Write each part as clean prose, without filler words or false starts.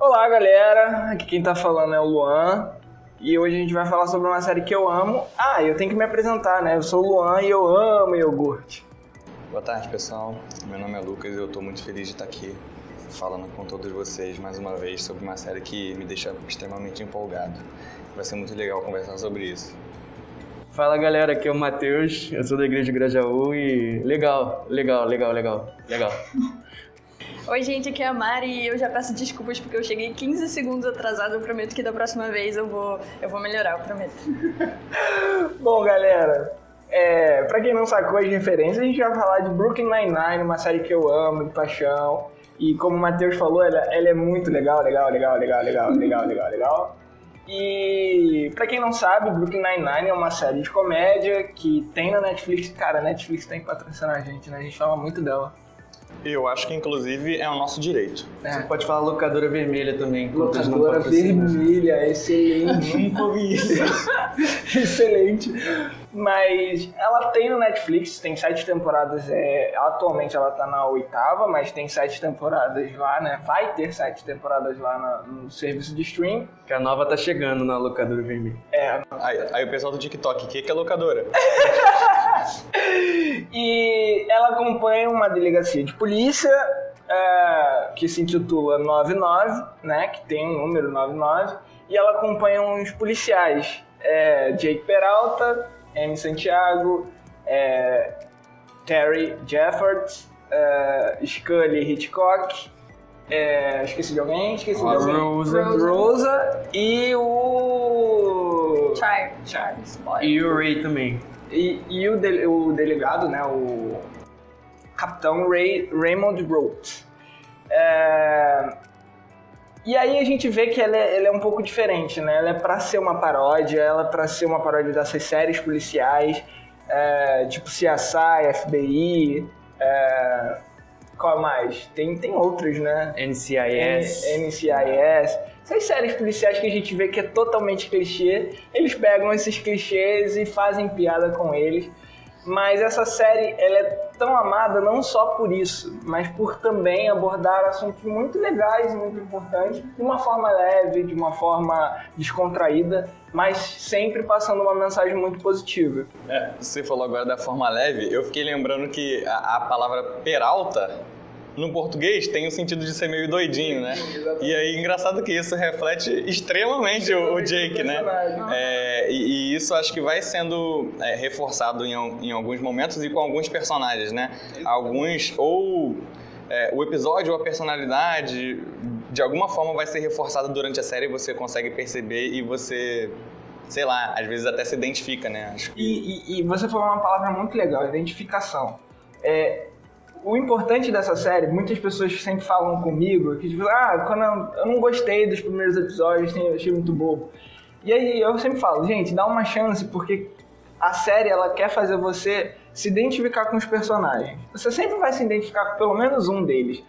Olá, galera. Aqui quem tá falando é o Luan. E hoje a gente vai falar sobre uma série que eu amo. Eu tenho que me apresentar, né? Eu sou o Luan e eu amo iogurte. Boa tarde, pessoal. Meu nome é Lucas e eu tô muito feliz de estar aqui falando com todos vocês mais uma vez sobre uma série que me deixa extremamente empolgado. Vai ser muito legal conversar sobre isso. Fala, galera, aqui é o Matheus, eu sou da Igreja de Grajaú e legal. Oi, gente, aqui é a Mari e eu já peço desculpas porque eu cheguei 15 segundos atrasado. Eu prometo que da próxima vez eu vou melhorar, eu prometo. Bom, galera, pra quem não sacou as referências, a gente vai falar de Brooklyn Nine-Nine, uma série que eu amo de paixão. E como o Matheus falou, ela é muito legal. E pra quem não sabe, Brooklyn Nine-Nine é uma série de comédia que tem na Netflix. Cara, a Netflix tem que patrocinar a gente, né? A gente fala muito dela. Eu acho que, inclusive, é o nosso direito. Você pode falar locadora vermelha também. Locadora vermelha, excelente. Nunca ouvi isso. Excelente. Mas ela tem no Netflix, tem 7 temporadas. Atualmente ela tá na 8ª, mas tem 7 temporadas lá, né? Vai ter 7 temporadas lá no serviço de stream. Que a nova tá chegando na locadora vermelha. Aí o pessoal do TikTok, o que é locadora? E ela acompanha uma delegacia de polícia que se intitula 99, né? Que tem um número 99. E ela acompanha uns policiais. Jake Peralta, Amy Santiago, Terry Jeffords, Scully Hitchcock, esqueci de alguém? Rosa e o... Charles Boyle. E o Ray também. E o delegado, né, o Capitão Raymond Rhodes. E aí a gente vê que ela é um pouco diferente, né? Ela é pra ser uma paródia, ela é pra ser uma paródia dessas séries policiais, tipo CSI, FBI, qual mais? Tem outras, né? NCIS. Essas séries policiais que a gente vê que é totalmente clichê, eles pegam esses clichês e fazem piada com eles. Mas essa série, ela é tão amada não só por isso, mas por também abordar assuntos muito legais e muito importantes, de uma forma leve, de uma forma descontraída, mas sempre passando uma mensagem muito positiva. Você falou agora da forma leve, eu fiquei lembrando que a palavra Peralta, no português, tem o sentido de ser meio doidinho, né? E aí, engraçado que isso reflete extremamente o Jake, né? E isso acho que vai sendo reforçado em alguns momentos e com alguns personagens, né? Alguns, ou o episódio ou a personalidade, de alguma forma vai ser reforçada durante a série e você consegue perceber e você... sei lá, às vezes até se identifica, né? Acho que... E você falou uma palavra muito legal, identificação. O importante dessa série, muitas pessoas sempre falam comigo, que tipo, quando eu não gostei dos primeiros episódios, eu achei muito bobo. E aí eu sempre falo, gente, dá uma chance, porque a série, ela quer fazer você se identificar com os personagens. Você sempre vai se identificar com pelo menos um deles.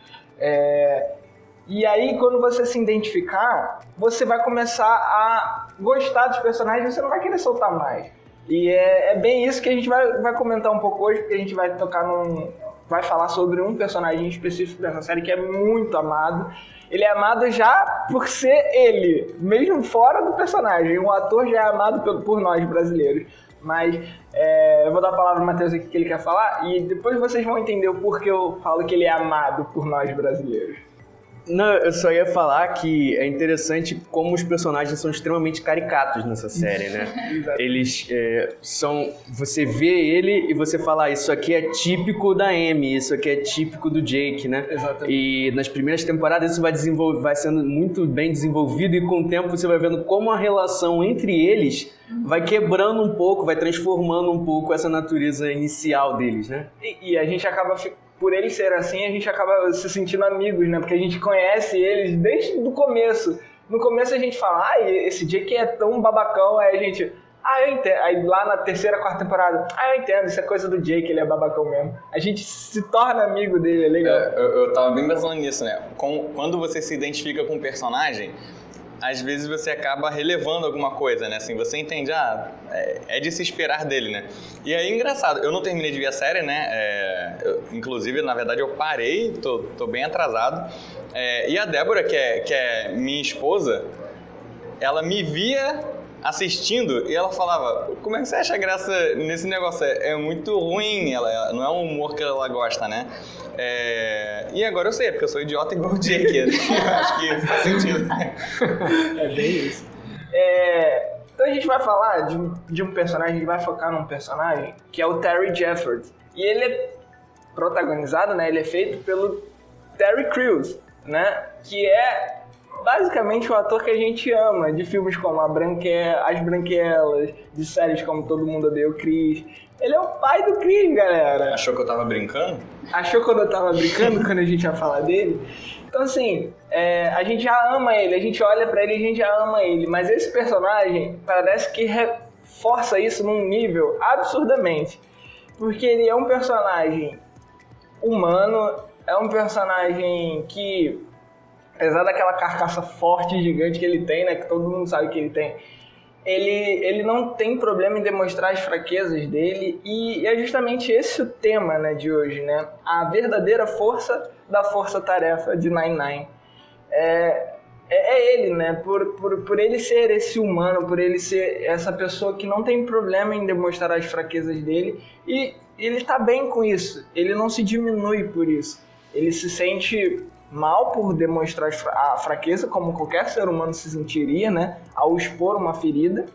E aí, quando você se identificar, você vai começar a gostar dos personagens e você não vai querer soltar mais. E é bem isso que a gente vai comentar um pouco hoje, porque a gente vai vai falar sobre um personagem específico dessa série que é muito amado. Ele é amado já por ser ele, mesmo fora do personagem. O ator já é amado por nós brasileiros. Mas eu vou dar a palavra ao Matheus aqui que ele quer falar e depois vocês vão entender o porquê eu falo que ele é amado por nós brasileiros. Não, eu só ia falar que é interessante como os personagens são extremamente caricatos nessa série, né? Eles são... Você vê ele e você fala, isso aqui é típico da Amy, isso aqui é típico do Jake, né? Exatamente. E nas primeiras temporadas isso vai sendo muito bem desenvolvido e com o tempo você vai vendo como a relação entre eles vai quebrando um pouco, vai transformando um pouco essa natureza inicial deles, né? E a gente acaba... Por eles serem assim, a gente acaba se sentindo amigos, né? Porque a gente conhece eles desde o começo. No começo a gente fala, esse Jake é tão babacão, aí a gente... eu entendo. Aí lá na 3ª, 4ª temporada, eu entendo, isso é coisa do Jake, ele é babacão mesmo. A gente se torna amigo dele, é legal. Eu tava bem pensando nisso, né? Quando você se identifica com um personagem, às vezes você acaba relevando alguma coisa, né? Assim, você entende, é de se esperar dele, né? E aí, engraçado, eu não terminei de ver a série, né? Inclusive, na verdade, eu parei, tô bem atrasado. E a Débora, que é minha esposa, ela me via assistindo e ela falava, como é que você acha graça nesse negócio? É muito ruim, ela não é um humor que ela gosta, né? E agora eu sei, porque eu sou idiota igual o Jake. Eu acho que faz sentido. É bem isso. Então a gente vai falar de um personagem, a gente vai focar num personagem que é o Terry Jeffords. E ele é protagonizado, né? Ele é feito pelo Terry Crews, né? Que é basicamente o ator que a gente ama, de filmes como As Branquelas, de séries como Todo Mundo Odeia o Chris. Ele é o pai do Chris, galera. Achou que eu tava brincando? Achou quando eu tava brincando, quando a gente ia falar dele? Então, assim, a gente já ama ele, a gente olha pra ele e a gente já ama ele. Mas esse personagem parece que reforça isso num nível absurdamente. Porque ele é um personagem humano, é um personagem que, apesar daquela carcaça forte e gigante que ele tem, né, que todo mundo sabe que ele tem, ele não tem problema em demonstrar as fraquezas dele, e é justamente esse o tema, né, de hoje, né? A verdadeira força da força-tarefa de Nine-Nine. É ele, né? Por ele ser esse humano, por ele ser essa pessoa que não tem problema em demonstrar as fraquezas dele, e ele tá bem com isso, ele não se diminui por isso. Ele se sente mal por demonstrar a fraqueza, como qualquer ser humano se sentiria, né, ao expor uma ferida,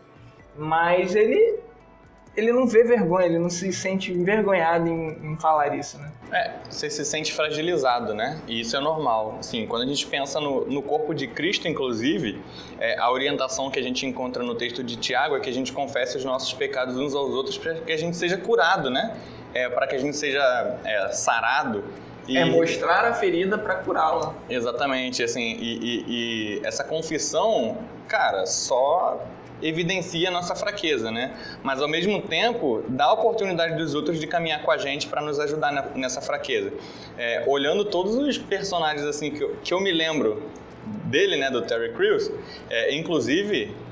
mas ele não vê vergonha, ele não se sente envergonhado em falar isso, né? Você se sente fragilizado, né? E isso é normal. Assim, quando a gente pensa no corpo de Cristo, inclusive, a orientação que a gente encontra no texto de Tiago é que a gente confesse os nossos pecados uns aos outros para que a gente seja curado, né? Para que a gente seja sarado. Mostrar a ferida para curá-la. Exatamente, assim, e essa confissão, cara, só evidencia a nossa fraqueza, né? Mas ao mesmo tempo, dá a oportunidade dos outros de caminhar com a gente para nos ajudar nessa fraqueza. Olhando todos os personagens assim que eu me lembro dele, né, do Terry Crews, inclusive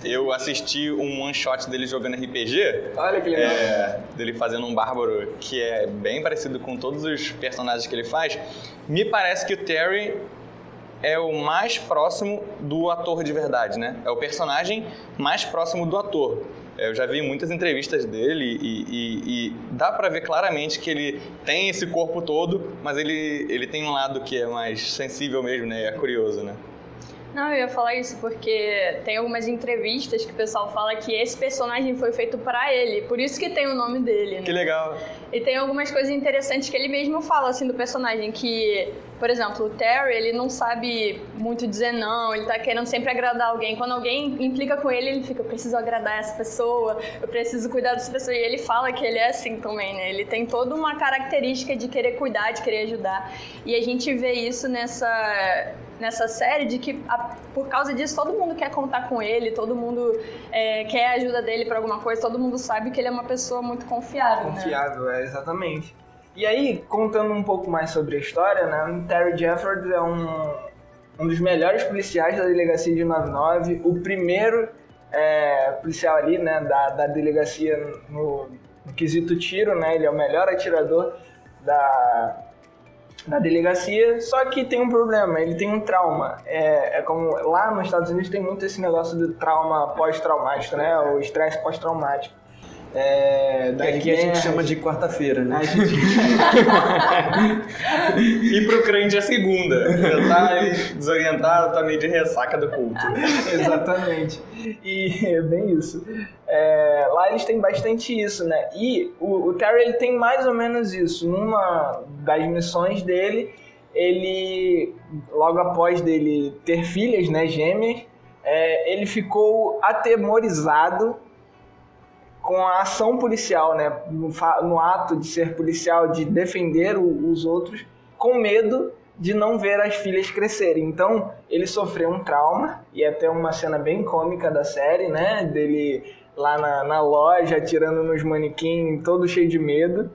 eu assisti um one shot dele jogando RPG. Olha que legal. Dele fazendo um bárbaro que é bem parecido com todos os personagens que ele faz. Me parece que o Terry é o mais próximo do ator de verdade, né? É o personagem mais próximo do ator. Eu já vi muitas entrevistas dele e dá pra ver claramente que ele tem esse corpo todo, mas ele tem um lado que é mais sensível mesmo, né? E é curioso, né? Não, eu ia falar isso porque tem algumas entrevistas que o pessoal fala que esse personagem foi feito pra ele, por isso que tem o nome dele, né? Que legal! E tem algumas coisas interessantes que ele mesmo fala, assim, do personagem, que, por exemplo, o Terry, ele não sabe muito dizer não, ele tá querendo sempre agradar alguém. Quando alguém implica com ele, ele fica, eu preciso agradar essa pessoa, eu preciso cuidar dessa pessoa. E ele fala que ele é assim também, né? Ele tem toda uma característica de querer cuidar, de querer ajudar. E a gente vê isso nessa série, de que por causa disso todo mundo quer contar com ele, todo mundo quer a ajuda dele pra alguma coisa, todo mundo sabe que ele é uma pessoa muito confiável, né? Exatamente. E aí, contando um pouco mais sobre a história, né, o Terry Jeffords é um dos melhores policiais da delegacia de 99, o primeiro policial ali, né, da delegacia no quesito tiro, né, ele é o melhor atirador da delegacia, só que tem um problema, ele tem um trauma. Como lá nos Estados Unidos tem muito esse negócio do trauma pós-traumático, né? O estresse pós-traumático. Aqui a gente chama de quarta-feira, né? E pro crente é segunda. Já tá desorientado, tá meio de ressaca do culto. Exatamente. E é bem isso. Lá eles têm bastante isso, né? E o Terry, ele tem mais ou menos isso. Numa das missões dele, ele, logo após dele ter filhas, né, gêmeas, ele ficou atemorizado com a ação policial, né, no ato de ser policial, de defender os outros, com medo de não ver as filhas crescerem. Então, ele sofreu um trauma, e até uma cena bem cômica da série, né, dele lá na loja, atirando nos manequins, todo cheio de medo.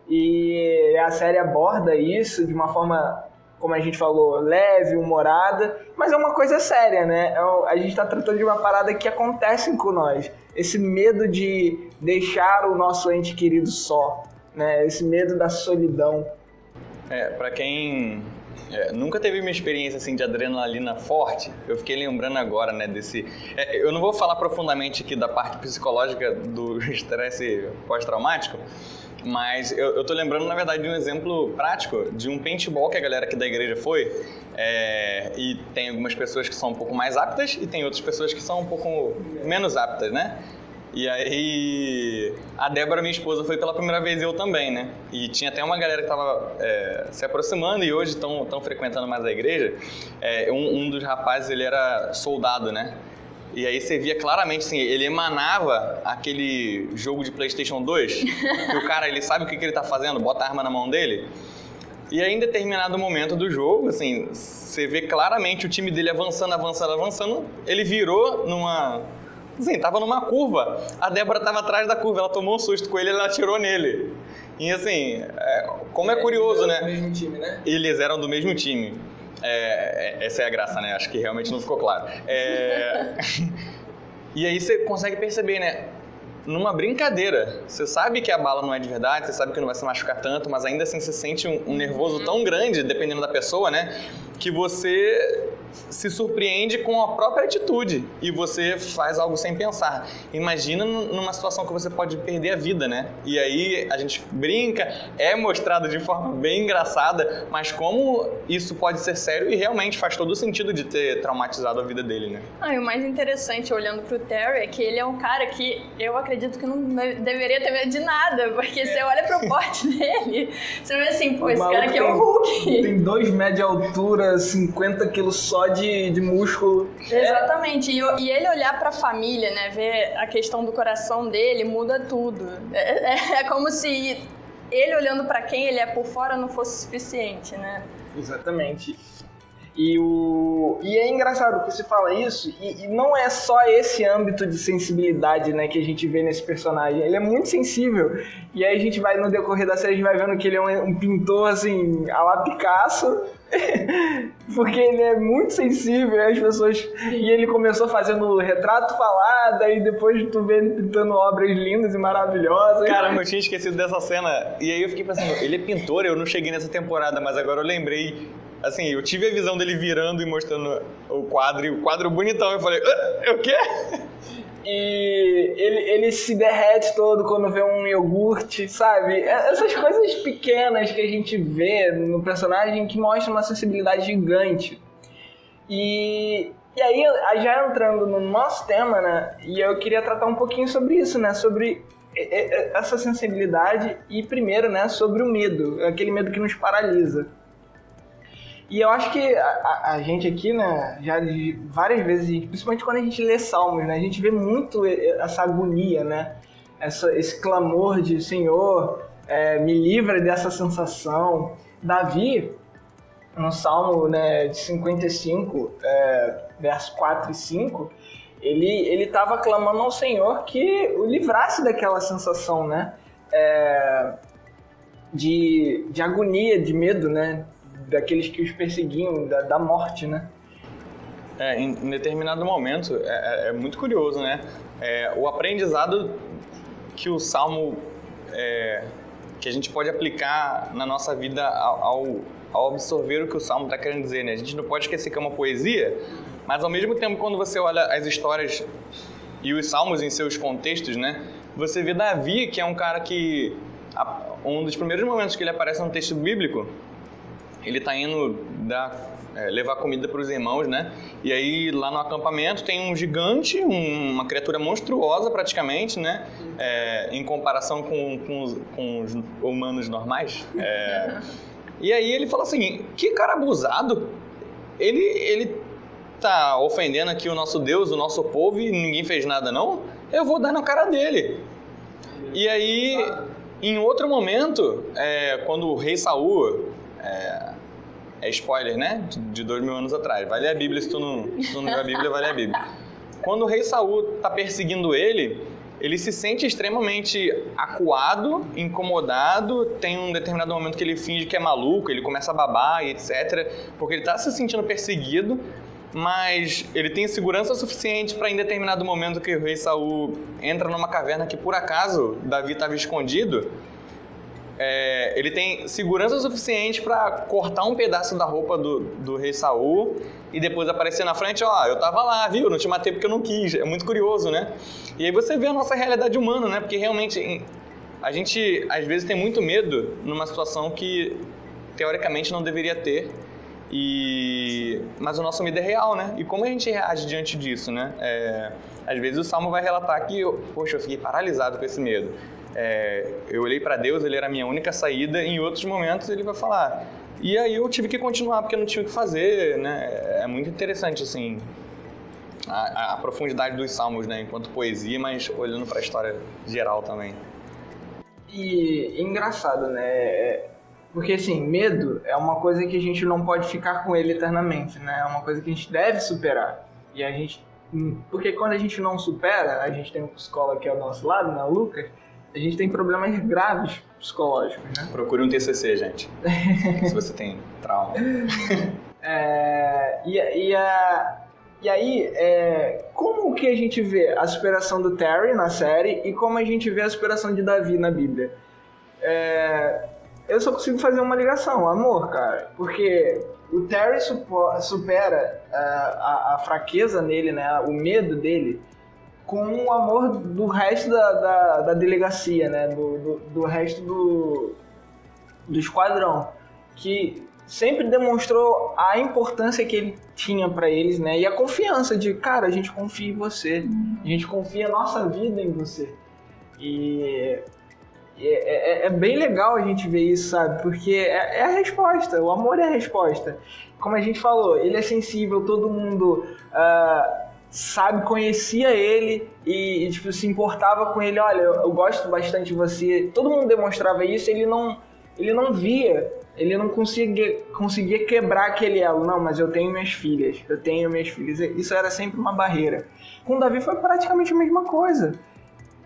E a série aborda isso de uma forma como a gente falou, leve, humorada, mas é uma coisa séria, né? A gente tá tratando de uma parada que acontece com nós. Esse medo de deixar o nosso ente querido só, né? Esse medo da solidão. Pra quem nunca teve uma experiência assim de adrenalina forte, eu fiquei lembrando agora, né, desse... eu não vou falar profundamente aqui da parte psicológica do estresse pós-traumático, mas eu tô lembrando, na verdade, de um exemplo prático de um paintball que a galera aqui da igreja foi, e tem algumas pessoas que são um pouco mais aptas e tem outras pessoas que são um pouco menos aptas, né? E aí, a Débora, minha esposa, foi pela primeira vez, eu também, né? E tinha até uma galera que tava se aproximando e hoje estão frequentando mais a igreja. Um dos rapazes, ele era soldado, né? E aí você via claramente, assim, ele emanava aquele jogo de PlayStation 2, que o cara, ele sabe o que ele tá fazendo, bota a arma na mão dele. E aí, em determinado momento do jogo, assim, você vê claramente o time dele avançando, ele virou numa... Assim, tava numa curva, a Débora tava atrás da curva, ela tomou um susto com ele e ela atirou nele. E assim, como é curioso, né? Do mesmo time, né? Eles eram do mesmo time. Essa é a graça, né? Acho que realmente não ficou claro. E aí você consegue perceber, né? Numa brincadeira, você sabe que a bala não é de verdade, você sabe que não vai se machucar tanto, mas ainda assim você sente um nervoso tão grande, dependendo da pessoa, né? Que você se surpreende com a própria atitude e você faz algo sem pensar. Imagina numa situação que você pode perder a vida, né? E aí a gente brinca, é mostrado de forma bem engraçada, mas como isso pode ser sério e realmente faz todo o sentido de ter traumatizado a vida dele, né? E o mais interessante, olhando pro Terry, é que ele é um cara que eu acredito que não deveria ter medo de nada, porque você olha pro porte dele, você vê assim, pô, esse cara aqui é um Hulk. Tem 2 metros de altura, 50 quilos só de músculo. Exatamente. E ele olhar pra família, né, ver a questão do coração dele, muda tudo. É como se ele olhando pra quem ele é por fora não fosse suficiente, né? Exatamente. E é engraçado que você fala isso, e não é só esse âmbito de sensibilidade, né, que a gente vê nesse personagem. Ele é muito sensível, e aí a gente vai, no decorrer da série, a gente vai vendo que ele é um pintor, assim, à la Picasso, porque ele é muito sensível, e as pessoas... E ele começou fazendo retrato falado, e depois tu vê ele pintando obras lindas e maravilhosas. Caramba, eu tinha esquecido dessa cena, e aí eu fiquei pensando, ele é pintor? Eu não cheguei nessa temporada, mas agora eu lembrei... Assim, eu tive a visão dele virando e mostrando o quadro bonitão. Eu falei, o quê? E ele se derrete todo quando vê um iogurte, sabe? Essas coisas pequenas que a gente vê no personagem que mostram uma sensibilidade gigante. E aí, já entrando no nosso tema, né? E eu queria tratar um pouquinho sobre isso, né? Sobre essa sensibilidade e, primeiro, né? Sobre o medo, aquele medo que nos paralisa. E eu acho que a gente aqui, né, já várias vezes, principalmente quando a gente lê Salmos, né, a gente vê muito essa agonia, né, esse clamor de Senhor, me livra dessa sensação. Davi, no Salmo, né, de 55, versos 4 e 5, ele estava clamando ao Senhor que o livrasse daquela sensação, né, de agonia, de medo, né, daqueles que os perseguiam, da morte, né? Em determinado momento, é muito curioso, né? O aprendizado que o Salmo, que a gente pode aplicar na nossa vida ao absorver o que o Salmo está querendo dizer, né? A gente não pode esquecer que é uma poesia, mas ao mesmo tempo, quando você olha as histórias e os Salmos em seus contextos, né? Você vê Davi, que é um cara que, um dos primeiros momentos que ele aparece no texto bíblico, ele está indo levar comida para os irmãos, né? E aí, lá no acampamento, tem um gigante, uma criatura monstruosa praticamente, né? Em comparação com os humanos normais. E aí ele fala assim, que cara abusado. Ele tá ofendendo aqui o nosso Deus, o nosso povo, e ninguém fez nada, não? Eu vou dar na cara dele. E aí, em outro momento, quando o rei Saul... spoiler, né? De 2000 anos atrás. Vai ler a Bíblia, se tu não leu a Bíblia, vai ler a Bíblia. Quando o rei Saul tá perseguindo ele, ele se sente extremamente acuado, incomodado, tem um determinado momento que ele finge que é maluco, ele começa a babar e etc, porque ele está se sentindo perseguido, mas ele tem segurança suficiente para, em determinado momento que o rei Saul entra numa caverna que, por acaso, Davi estava escondido, ele tem segurança suficiente para cortar um pedaço da roupa do rei Saul e depois aparecer na frente, eu tava lá, viu? Não te matei porque eu não quis. É muito curioso, né? E aí você vê a nossa realidade humana, né? Porque realmente a gente, às vezes, tem muito medo numa situação que, teoricamente, não deveria ter. Mas o nosso medo é real, né? E como a gente reage diante disso, né? Às vezes o Salmo vai relatar que, eu fiquei paralisado com esse medo. Eu olhei para Deus, Ele era a minha única saída, e em outros momentos Ele vai falar. E aí eu tive que continuar, porque eu não tinha o que fazer, né? É muito interessante, assim, a profundidade dos Salmos, né? Enquanto poesia, mas olhando para a história geral também. E engraçado, né? Porque, assim, medo é uma coisa que a gente não pode ficar com ele eternamente, né? É uma coisa que a gente deve superar. E a gente... Porque quando a gente não supera, a gente tem um psicólogo aqui ao nosso lado, né, o Lucas, a gente tem problemas graves psicológicos, né? Procure um TCC, gente, se você tem trauma. E aí, como que a gente vê a superação do Terry na série e como a gente vê a superação de Davi na Bíblia? Eu só consigo fazer uma ligação, amor, cara, porque o Terry supera a fraqueza nele, né, o medo dele, com o amor do resto da delegacia, né, do resto do esquadrão, que sempre demonstrou a importância que ele tinha pra eles, né, e a confiança de, cara, a gente confia em você, a gente confia a nossa vida em você. E é bem legal a gente ver isso, sabe, porque é a resposta, o amor é a resposta. Como a gente falou, ele é sensível, todo mundo... conhecia ele e tipo, se importava com ele. Olha, eu gosto bastante de você. Todo mundo demonstrava isso, ele não via, ele não conseguia quebrar aquele elo. Não, mas eu tenho minhas filhas. Isso era sempre uma barreira. Com Davi foi praticamente a mesma coisa.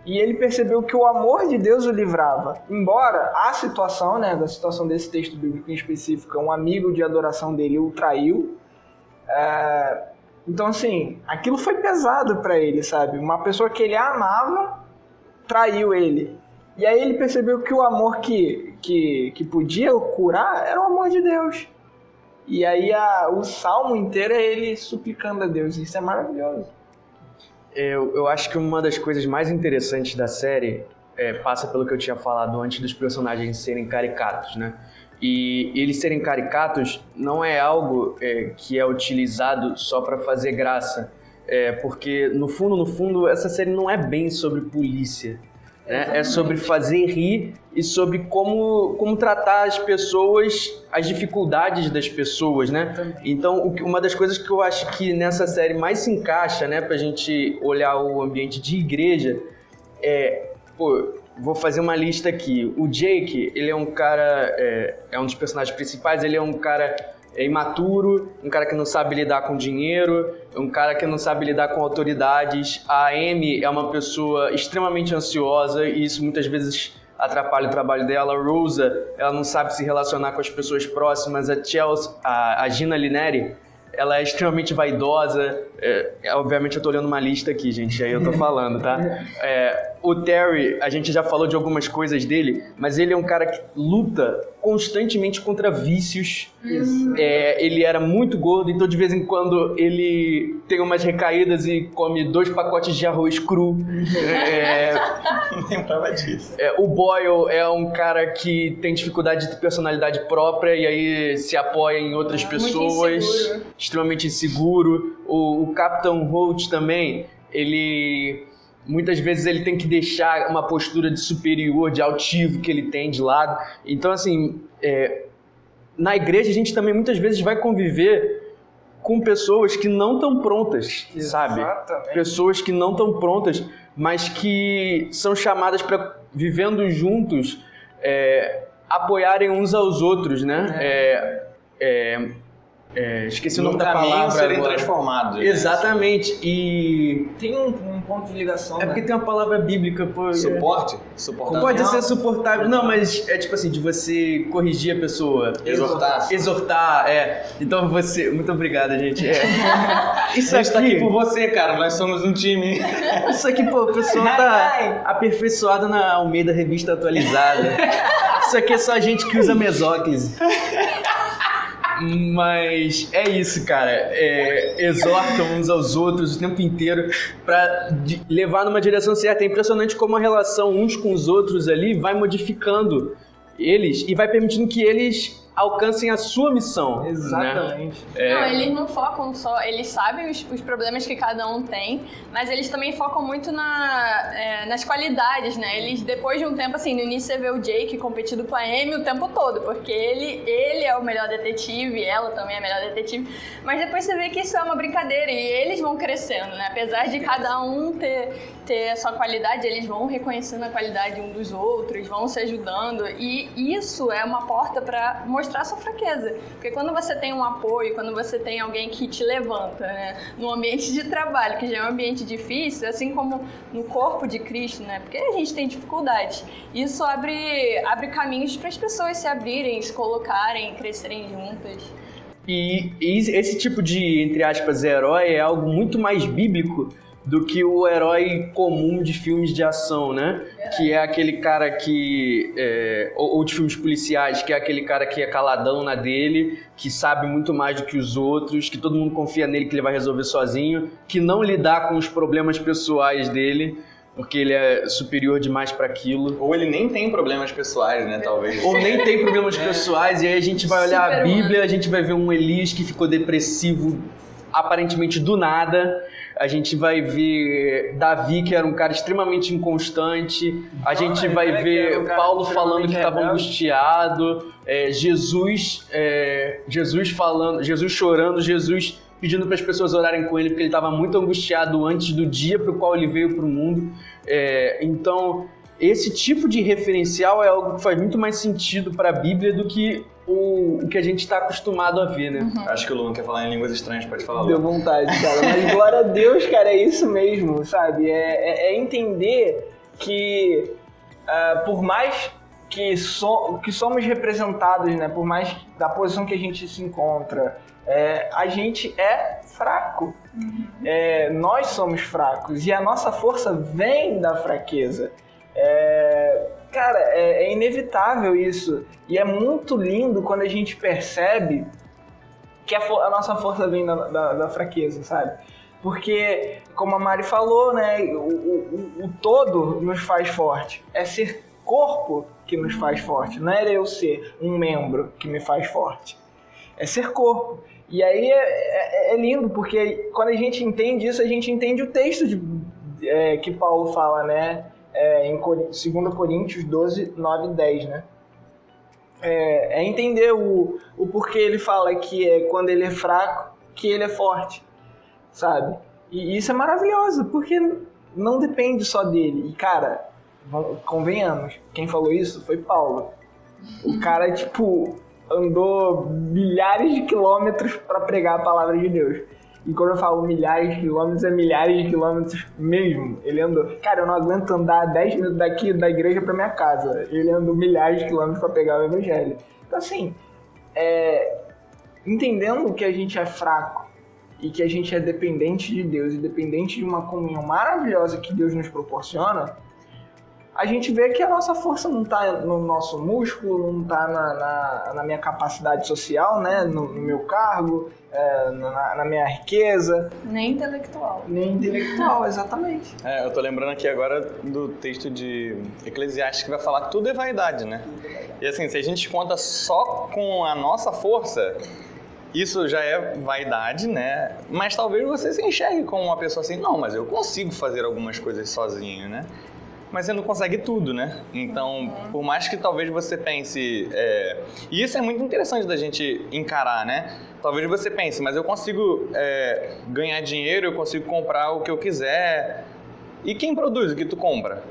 E ele percebeu que o amor de Deus o livrava. Embora a situação, né, da situação desse texto bíblico em específico, um amigo de adoração dele o traiu. Então, assim, aquilo foi pesado pra ele, sabe? Uma pessoa que ele amava traiu ele. E aí ele percebeu que o amor que podia curar era o amor de Deus. E aí o salmo inteiro é ele suplicando a Deus. Isso é maravilhoso. Eu acho que uma das coisas mais interessantes da série passa pelo que eu tinha falado antes dos personagens serem caricatos, né? E eles serem caricatos não é algo que é utilizado só para fazer graça, porque no fundo essa série não é bem sobre polícia, né? É sobre fazer rir e sobre como tratar as pessoas, as dificuldades das pessoas, né? Então uma das coisas que eu acho que nessa série mais se encaixa, né, pra gente olhar o ambiente de igreja vou fazer uma lista aqui. O Jake, ele é um cara, é um dos personagens principais, ele é um cara imaturo, um cara que não sabe lidar com dinheiro, um cara que não sabe lidar com autoridades. A Amy é uma pessoa extremamente ansiosa e isso muitas vezes atrapalha o trabalho dela. A Rosa, ela não sabe se relacionar com as pessoas próximas. A Chelsea, a Gina Lineri, ela é extremamente vaidosa. Obviamente eu tô olhando uma lista aqui, gente, aí eu tô falando, tá? O Terry, a gente já falou de algumas coisas dele, mas ele é um cara que luta constantemente contra vícios. Ele era muito gordo, então de vez em quando ele tem umas recaídas e come 2 pacotes de arroz cru. Não lembrava disso. O Boyle é um cara que tem dificuldade de ter personalidade própria e aí se apoia em outras pessoas. Inseguro. Extremamente inseguro. O Captain Holt também, muitas vezes ele tem que deixar uma postura de superior, de altivo que ele tem de lado. Então, assim, na igreja a gente também muitas vezes vai conviver com pessoas que não estão prontas, sabe? Exatamente. Pessoas que não estão prontas, mas que são chamadas para, vivendo juntos, apoiarem uns aos outros, né? esqueci o nome No da caminho palavra serem agora. transformados. Né? Exatamente. E Tem um ponto de ligação, é porque tem uma palavra bíblica, pô. Suporte? Suportar. Pode ser suportável. Não, mas é tipo assim, de você corrigir a pessoa. Exortar. Exortar, Então você... Muito obrigado, gente. Isso A gente tá aqui aqui... por você, cara. Nós somos um time. Isso aqui, pô, a pessoa tá aperfeiçoada na Almeida Revista Atualizada. Isso aqui é só a gente que usa mesóclise. Mas é isso, cara. Exortam uns aos outros o tempo inteiro pra levar numa direção certa. É impressionante como a relação uns com os outros ali vai modificando eles e vai permitindo que eles alcancem a sua missão. Exatamente. Né? Não, eles não focam só, eles sabem os problemas que cada um tem, mas eles também focam muito nas qualidades, né? Eles, depois de um tempo, assim, no início você vê o Jake competindo com a Amy o tempo todo, porque ele é o melhor detetive, ela também é a melhor detetive, mas depois você vê que isso é uma brincadeira e eles vão crescendo, né? Apesar de cada um ter a sua qualidade, eles vão reconhecendo a qualidade um dos outros, vão se ajudando, e isso é uma porta para mostrar a sua fraqueza, porque quando você tem um apoio, quando você tem alguém que te levanta, né, no ambiente de trabalho, que já é um ambiente difícil, assim como no corpo de Cristo, né, porque a gente tem dificuldades, isso abre caminhos para as pessoas se abrirem, se colocarem, crescerem juntas. E esse tipo de, entre aspas, herói é algo muito mais bíblico do que o herói comum de filmes de ação, né? Que é aquele cara que... ou de filmes policiais, que é aquele cara que é caladão na dele, que sabe muito mais do que os outros, que todo mundo confia nele que ele vai resolver sozinho, que não lidar com os problemas pessoais dele, porque ele é superior demais para aquilo. Ou ele nem tem problemas pessoais, né, talvez. Ou nem tem problemas pessoais, e aí a gente vai olhar a Bíblia, a gente vai ver um Elias que ficou depressivo aparentemente do nada. A gente vai ver Davi, que era um cara extremamente inconstante. A gente vai ver Paulo falando que estava angustiado. Jesus falando, Jesus chorando, Jesus pedindo para as pessoas orarem com ele porque ele estava muito angustiado antes do dia para o qual ele veio para o mundo. Então, esse tipo de referencial é algo que faz muito mais sentido para a Bíblia do que o que a gente está acostumado a ver, né? Uhum. Acho que o Luan quer falar em línguas estranhas, pode falar, Deu Luan. vontade, cara. Mas glória a Deus, cara, é isso mesmo, sabe? É entender que por mais que somos representados, né? Por mais da posição que a gente se encontra, a gente é fraco. Nós somos fracos e a nossa força vem da fraqueza. Cara, é inevitável isso. E é muito lindo quando a gente percebe que a nossa força vem da fraqueza, sabe? Porque, como a Mari falou, né, o todo nos faz forte. É ser corpo que nos faz forte. Não é eu ser um membro que me faz forte. É ser corpo. E aí é lindo, porque quando a gente entende isso, a gente entende o texto que Paulo fala, né? Em 2 Coríntios 12, 9 e 10, né? Entender o porquê ele fala que quando ele é fraco, que ele é forte, sabe? E isso é maravilhoso, porque não depende só dele. E, cara, convenhamos, quem falou isso foi Paulo. O cara, andou milhares de quilômetros para pregar a palavra de Deus. E quando eu falo milhares de quilômetros, é milhares de quilômetros mesmo. Ele andou... Cara, eu não aguento andar 10 minutos daqui da igreja pra minha casa. Ele andou milhares de quilômetros pra pegar o evangelho. Então, assim, entendendo que a gente é fraco e que a gente é dependente de Deus e dependente de uma comunhão maravilhosa que Deus nos proporciona, a gente vê que a nossa força não está no nosso músculo, não está na minha capacidade social, né? No meu cargo, na minha riqueza. Nem intelectual. Nem intelectual, exatamente. Eu tô lembrando aqui agora do texto de Eclesiastes que vai falar que tudo é vaidade, né? E assim, se a gente conta só com a nossa força, isso já é vaidade, né? Mas talvez você se enxergue como uma pessoa assim, não, mas eu consigo fazer algumas coisas sozinho, né? Mas você não consegue tudo, né? Então, por mais que talvez você pense... E isso é muito interessante da gente encarar, né? Talvez você pense, mas eu consigo ganhar dinheiro, eu consigo comprar o que eu quiser. E quem produz o que tu compra?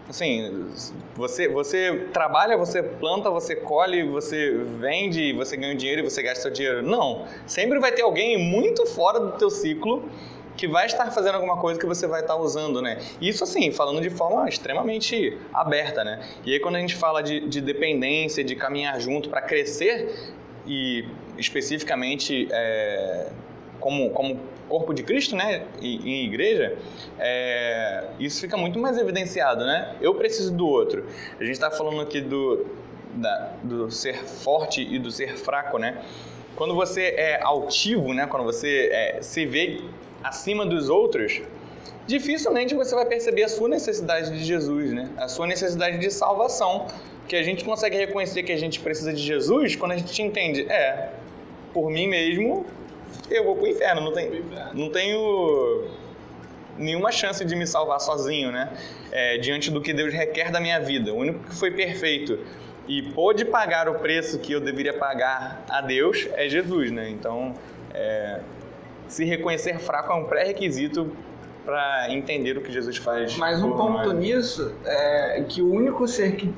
Assim, você trabalha, você planta, você colhe, você vende, você ganha dinheiro e você gasta seu dinheiro. Não. Sempre vai ter alguém muito fora do teu ciclo que vai estar fazendo alguma coisa que você vai estar usando, né? Isso, assim, falando de forma extremamente aberta, né? E aí, quando a gente fala de dependência, de caminhar junto para crescer, e especificamente como corpo de Cristo, né? Em igreja, isso fica muito mais evidenciado, né? Eu preciso do outro. A gente está falando aqui do ser forte e do ser fraco, né? Quando você é altivo, né? Quando você se vê acima dos outros, dificilmente você vai perceber a sua necessidade de Jesus, né? A sua necessidade de salvação. Que a gente consegue reconhecer que a gente precisa de Jesus quando a gente entende, por mim mesmo, eu vou pro inferno, não tenho nenhuma chance de me salvar sozinho, né? Diante do que Deus requer da minha vida. O único que foi perfeito e pôde pagar o preço que eu deveria pagar a Deus é Jesus, né? Então, se reconhecer fraco é um pré-requisito para entender o que Jesus faz. Mas um ponto nisso é que o único ser que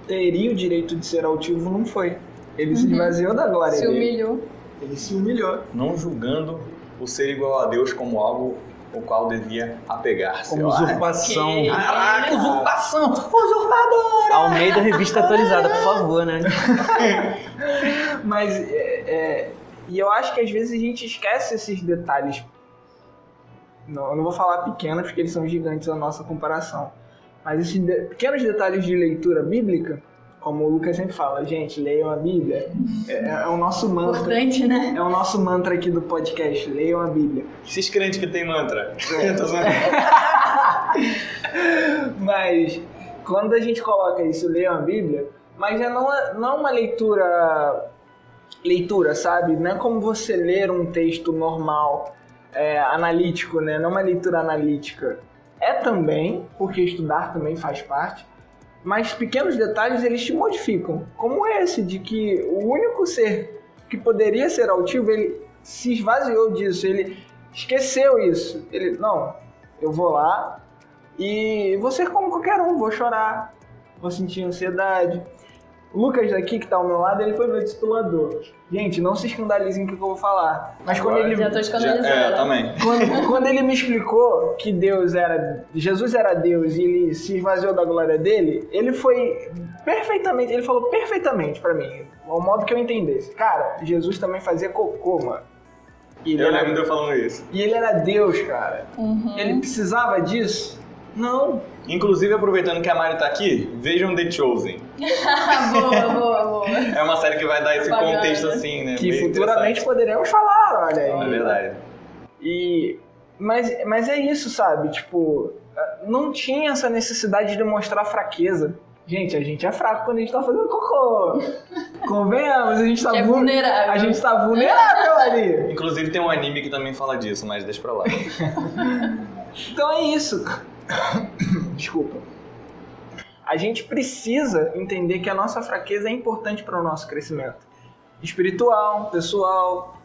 teria o direito de ser altivo não foi. Ele se esvaziou da glória dele. Se humilhou. Ele se humilhou. Não julgando o ser igual a Deus como algo o qual devia apegar-se. Como usurpação. Caraca, usurpação! Usurpadora! Almeida, revista atualizada, por favor, né? Mas, e eu acho que às vezes a gente esquece esses detalhes. Não, eu não vou falar pequenos, porque eles são gigantes na nossa comparação. Mas esses pequenos detalhes de leitura bíblica, como o Lucas sempre fala, gente, leiam a Bíblia. É o nosso mantra. Importante, né? É o nosso mantra aqui do podcast, leiam a Bíblia. Esses crentes que tem mantra. Mas, quando a gente coloca isso, leiam a Bíblia, mas já não é uma leitura, sabe? Não é como você ler um texto normal, analítico, né? Não é uma leitura analítica. É também, porque estudar também faz parte, mas pequenos detalhes eles te modificam. Como esse, de que o único ser que poderia ser altivo, ele se esvaziou disso, ele esqueceu isso. Ele, não, eu vou lá e vou ser como qualquer um, vou chorar, vou sentir ansiedade. O Lucas daqui, que tá ao meu lado, ele foi meu discipulador. Gente, não se escandalizem com o que eu vou falar. Mas quando ele... Já tô escandalizando. Também. Quando ele me explicou que Jesus era Deus e ele se esvaziou da glória dele, ele foi perfeitamente, ele falou perfeitamente pra mim, ao modo que eu entendesse. Cara, Jesus também fazia cocô, mano. Eu lembro de eu falando isso. E ele era Deus, cara. Uhum. Ele precisava disso? Não. Inclusive, aproveitando que a Mari tá aqui, vejam The Chosen. Boa. É uma série que vai dar esse Bacana. contexto assim, né? Que Bem futuramente poderemos falar, olha aí. É verdade. Mas é isso, sabe? Tipo, não tinha essa necessidade de demonstrar fraqueza. Gente, a gente é fraco quando a gente tá fazendo cocô. Convenhamos, a gente tá vulnerável. A gente tá vulnerável ali. Inclusive tem um anime que também fala disso, mas deixa pra lá. Então é isso. Desculpa. A gente precisa entender que a nossa fraqueza é importante para o nosso crescimento espiritual, pessoal,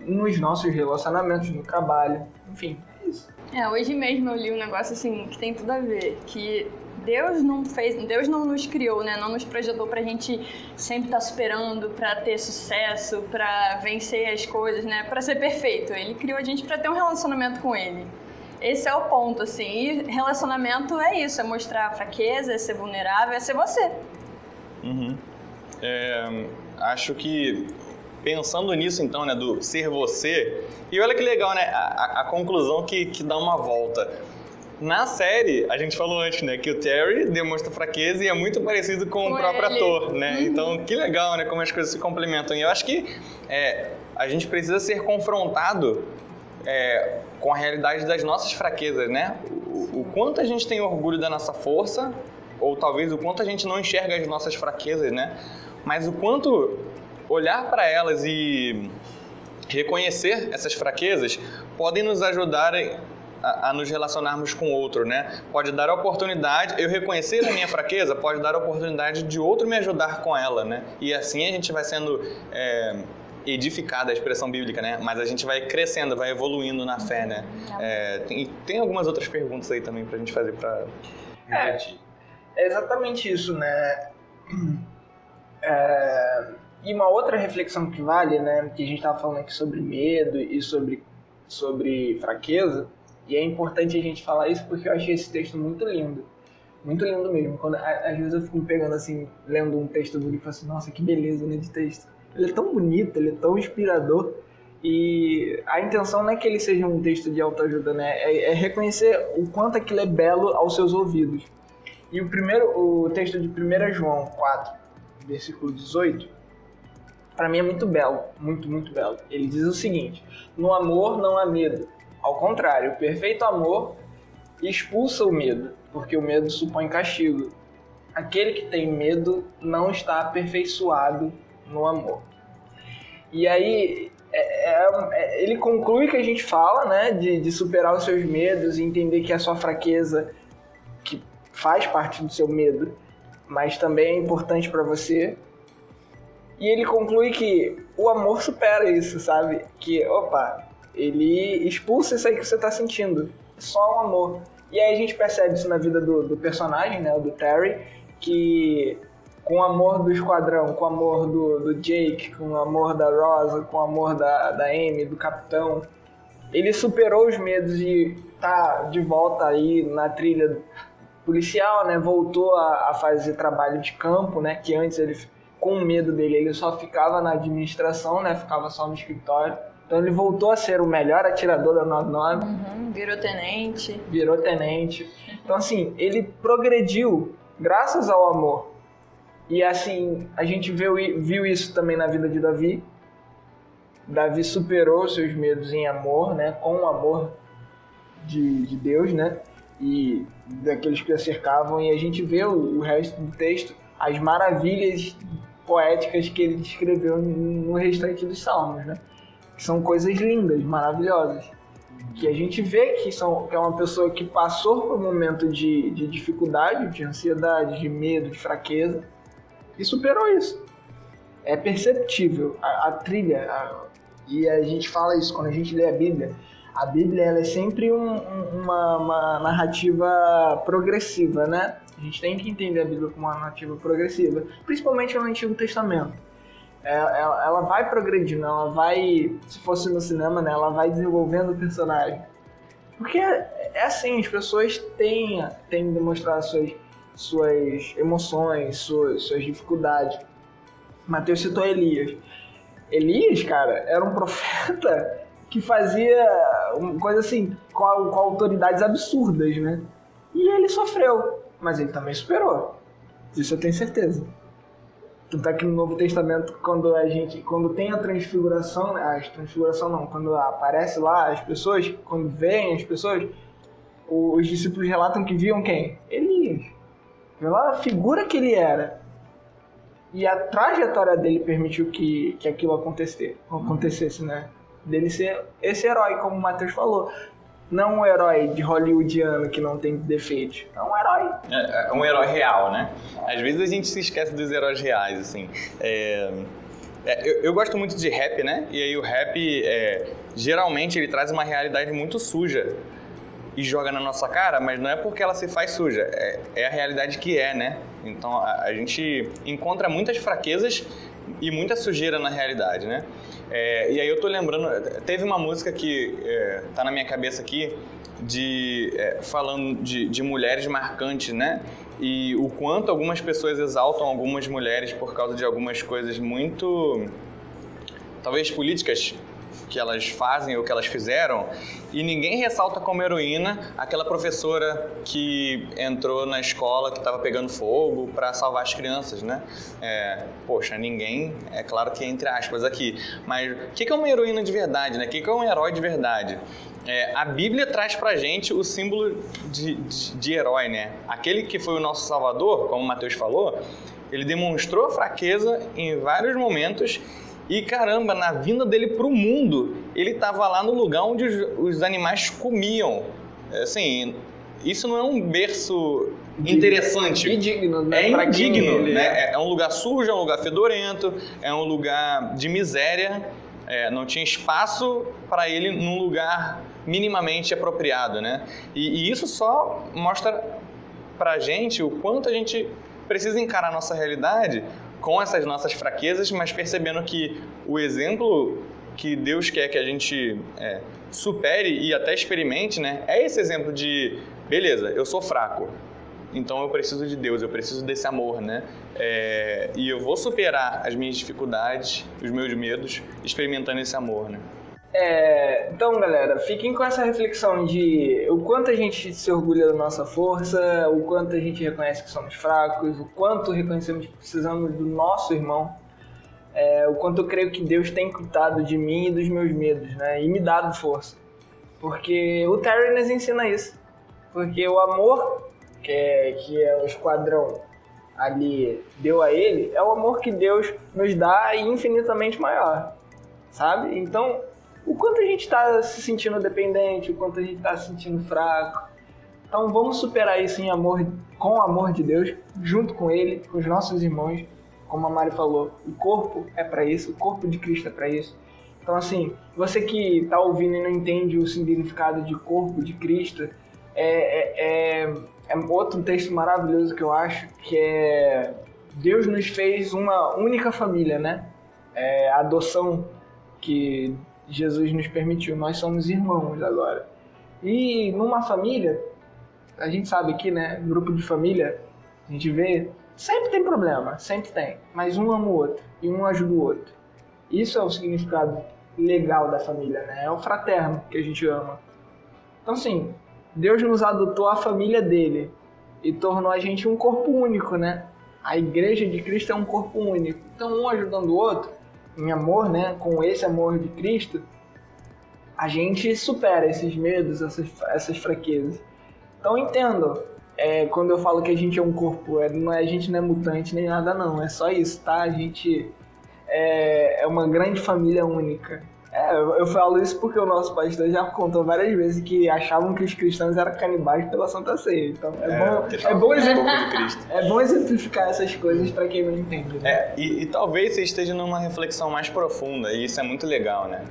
nos nossos relacionamentos, no trabalho, enfim, é isso. Hoje mesmo eu li um negócio assim que tem tudo a ver, que Deus não nos criou, né? Não nos projetou pra gente sempre estar superando, pra ter sucesso, pra vencer as coisas, né? Pra ser perfeito. Ele criou a gente pra ter um relacionamento com Ele. Esse é o ponto, assim. E relacionamento é isso, é mostrar fraqueza, é ser vulnerável, é ser você. Uhum. Acho que pensando nisso então, né, do ser você, e olha que legal, né, a conclusão que dá uma volta. Na série, a gente falou antes, né, que o Terry demonstra fraqueza e é muito parecido com o próprio ator, né? Uhum. Então, que legal, né, como as coisas se complementam. E eu acho que a gente precisa ser confrontado com a realidade das nossas fraquezas, né? O quanto a gente tem orgulho da nossa força, ou talvez o quanto a gente não enxerga as nossas fraquezas, né? Mas o quanto olhar para elas e reconhecer essas fraquezas podem nos ajudar a nos relacionarmos com o outro, né? Pode dar a oportunidade, eu reconhecer a minha fraqueza, pode dar a oportunidade de outro me ajudar com ela, né? E assim a gente vai sendo edificada, a expressão bíblica, né? Mas a gente vai crescendo, vai evoluindo na fé, né? Tem algumas outras perguntas aí também pra gente fazer pra refletir. É exatamente isso, né? E uma outra reflexão que vale, né? Que a gente estava falando aqui sobre medo e sobre fraqueza, e é importante a gente falar isso porque eu achei esse texto muito lindo mesmo. Às vezes eu fico me pegando assim, lendo um texto do livro e falo assim, nossa, que beleza, né, de texto. Ele é tão bonito, ele é tão inspirador, e a intenção não é que ele seja um texto de autoajuda, né? É reconhecer o quanto aquilo é belo aos seus ouvidos. E o texto de 1 João 4, versículo 18, para mim é muito belo, muito, muito belo. Ele diz o seguinte: no amor não há medo. Ao contrário, o perfeito amor expulsa o medo, porque o medo supõe castigo. Aquele que tem medo não está aperfeiçoado no amor. E aí, ele conclui que a gente fala, né, de superar os seus medos e entender que a sua fraqueza, que faz parte do seu medo, mas também é importante para você. E ele conclui que o amor supera isso, sabe? Que, ele expulsa isso aí que você tá sentindo. Só o amor. E aí a gente percebe isso na vida do personagem, né? Do Terry, que com o amor do esquadrão, com o amor do Jake, com o amor da Rosa, com o amor da Amy, do capitão, ele superou os medos e tá de volta aí na trilha policial, né? Voltou a fazer trabalho de campo, né? Que antes ele, com medo dele, ele só ficava na administração, né? Ficava só no escritório. Então ele voltou a ser o melhor atirador da 99. Virou tenente. Então assim, ele progrediu graças ao amor. E assim, a gente viu isso também na vida de Davi. Davi superou seus medos em amor, né? Com o amor de Deus, né? E daqueles que o cercavam. E a gente vê o resto do texto, as maravilhas poéticas que ele descreveu no restante dos salmos, né? Que são coisas lindas, maravilhosas. Que a gente vê que é uma pessoa que passou por um momento de dificuldade, de ansiedade, de medo, de fraqueza, e superou isso. É perceptível a trilha, e a gente fala isso quando a gente lê a Bíblia. A Bíblia ela é sempre uma narrativa progressiva, né? A gente tem que entender a Bíblia como uma narrativa progressiva, principalmente no Antigo Testamento. Ela vai progredindo, ela vai, se fosse no cinema, né, ela vai desenvolvendo o personagem. Porque é assim, as pessoas têm de demonstrar suas emoções, suas dificuldades. Mateus citou Elias. Elias, cara, era um profeta que fazia uma coisa assim, com autoridades absurdas, né? E ele sofreu, mas ele também superou. Isso eu tenho certeza. Tanto é que no Novo Testamento, quando tem a transfiguração, quando aparece lá as pessoas, quando veem as pessoas, os discípulos relatam que viam quem? Elias. Pela figura que ele era. E a trajetória dele permitiu que aquilo acontecesse, né? Dele ser esse herói, como o Mateus falou. Não um herói de hollywoodiano que não tem defeitos. É um herói. É um herói real, né? Às vezes a gente se esquece dos heróis reais, assim. Eu gosto muito de rap, né? E aí o rap, geralmente, ele traz uma realidade muito suja e joga na nossa cara, mas não é porque ela se faz suja. É a realidade que é, né? Então a gente encontra muitas fraquezas e muita sujeira na realidade, né? E aí eu tô lembrando, teve uma música que tá na minha cabeça aqui, falando de mulheres marcantes, né? E o quanto algumas pessoas exaltam algumas mulheres por causa de algumas coisas muito, talvez políticas, que elas fazem ou que elas fizeram, e ninguém ressalta como heroína aquela professora que entrou na escola que estava pegando fogo para salvar as crianças, né? Poxa, ninguém, é claro que entre aspas aqui, mas o que é uma heroína de verdade, né? O que é um herói de verdade? A Bíblia traz pra gente o símbolo de herói, né? Aquele que foi o nosso salvador, como o Mateus falou, ele demonstrou fraqueza em vários momentos. E caramba, na vinda dele pro mundo, ele estava lá no lugar onde os animais comiam. Assim, isso não é um berço interessante. Indigno, né? É Pra quem indigno, ele né? É um lugar sujo, é um lugar fedorento, é um lugar de miséria. Não tinha espaço para ele num lugar minimamente apropriado, né? E isso só mostra pra gente o quanto a gente precisa encarar a nossa realidade com essas nossas fraquezas, mas percebendo que o exemplo que Deus quer que a gente supere e até experimente, né? É esse exemplo de, beleza, eu sou fraco, então eu preciso de Deus, eu preciso desse amor, né? E eu vou superar as minhas dificuldades, os meus medos, experimentando esse amor, né? Então, galera, fiquem com essa reflexão de o quanto a gente se orgulha da nossa força, o quanto a gente reconhece que somos fracos, o quanto reconhecemos que precisamos do nosso irmão, o quanto eu creio que Deus tem cuidado de mim e dos meus medos, né? E me dado força. Porque o Terry nos ensina isso. Porque o amor que é o esquadrão ali deu a ele, é o amor que Deus nos dá e infinitamente maior, sabe? Então, o quanto a gente está se sentindo dependente, o quanto a gente está se sentindo fraco. Então vamos superar isso em amor, com o amor de Deus, junto com Ele, com os nossos irmãos. Como a Mari falou, o corpo é para isso, o corpo de Cristo é para isso. Então assim, você que está ouvindo e não entende o significado de corpo de Cristo, é outro texto maravilhoso que eu acho, que é Deus nos fez uma única família, né? A adoção que Jesus nos permitiu, nós somos irmãos agora. E numa família, a gente sabe que, né, grupo de família, a gente vê, sempre tem problema, sempre tem, mas um ama o outro e um ajuda o outro. Isso é o significado legal da família, né? É o fraterno que a gente ama. Então, assim, Deus nos adotou a família dele e tornou a gente um corpo único, né? A igreja de Cristo é um corpo único. Então, um ajudando o outro, em amor, né, com esse amor de Cristo, a gente supera esses medos, essas fraquezas. Então entendo, quando eu falo que a gente é um corpo, a gente não é mutante nem nada não, é só isso, tá? A gente é uma grande família única. Eu falo isso porque o nosso pastor já contou várias vezes que achavam que os cristãos eram canibais pela Santa Ceia. Então é bom exemplificar essas coisas para quem não entende. Né? E talvez você esteja numa reflexão mais profunda, e isso é muito legal, né?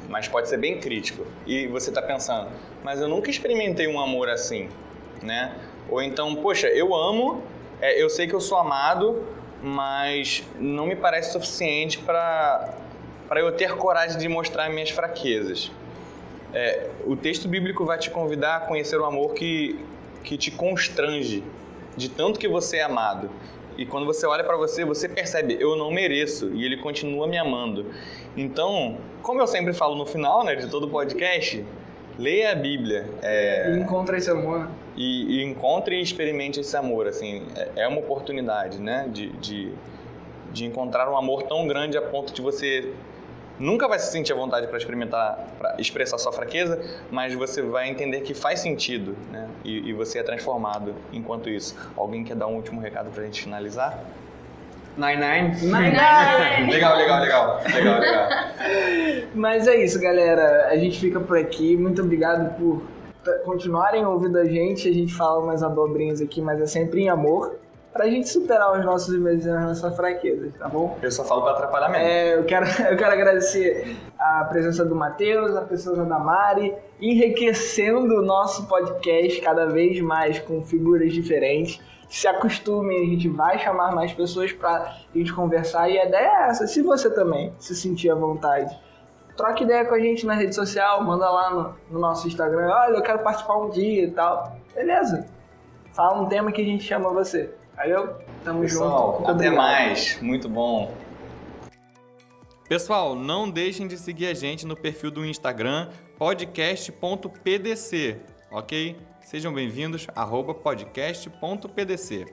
Mas pode ser bem crítico. E você está pensando, mas eu nunca experimentei um amor assim, né? Ou então, poxa, eu amo, eu sei que eu sou amado, mas não me parece suficiente para eu ter coragem de mostrar minhas fraquezas. O texto bíblico vai te convidar a conhecer o amor que te constrange, de tanto que você é amado. E quando você olha para você, você percebe, eu não mereço, e ele continua me amando. Então, como eu sempre falo no final, né, de todo podcast, leia a Bíblia. E encontre esse amor. E encontre e experimente esse amor, assim, é uma oportunidade, né, de encontrar um amor tão grande a ponto de você nunca vai se sentir à vontade para expressar sua fraqueza, mas você vai entender que faz sentido, né? E você é transformado enquanto isso. Alguém quer dar um último recado pra gente finalizar? Nine. Legal. Mas é isso, galera. A gente fica por aqui. Muito obrigado por continuarem ouvindo a gente fala umas abobrinhas aqui, mas é sempre em amor. Pra gente superar os nossos medos e as nossas fraquezas, tá bom? Eu só falo pra atrapalhar mesmo. Eu quero agradecer a presença do Matheus, a presença da Mari, enriquecendo o nosso podcast cada vez mais com figuras diferentes. Se acostumem, a gente vai chamar mais pessoas pra gente conversar. E a ideia é essa, se você também se sentir à vontade, troca ideia com a gente na rede social, manda lá no nosso Instagram, olha, eu quero participar um dia e tal. Beleza, fala um tema que a gente chama você. Valeu? Tamo junto. Até mais. Muito bom. Pessoal, não deixem de seguir a gente no perfil do Instagram podcast.pdc, ok? Sejam bem-vindos, @podcast.pdc.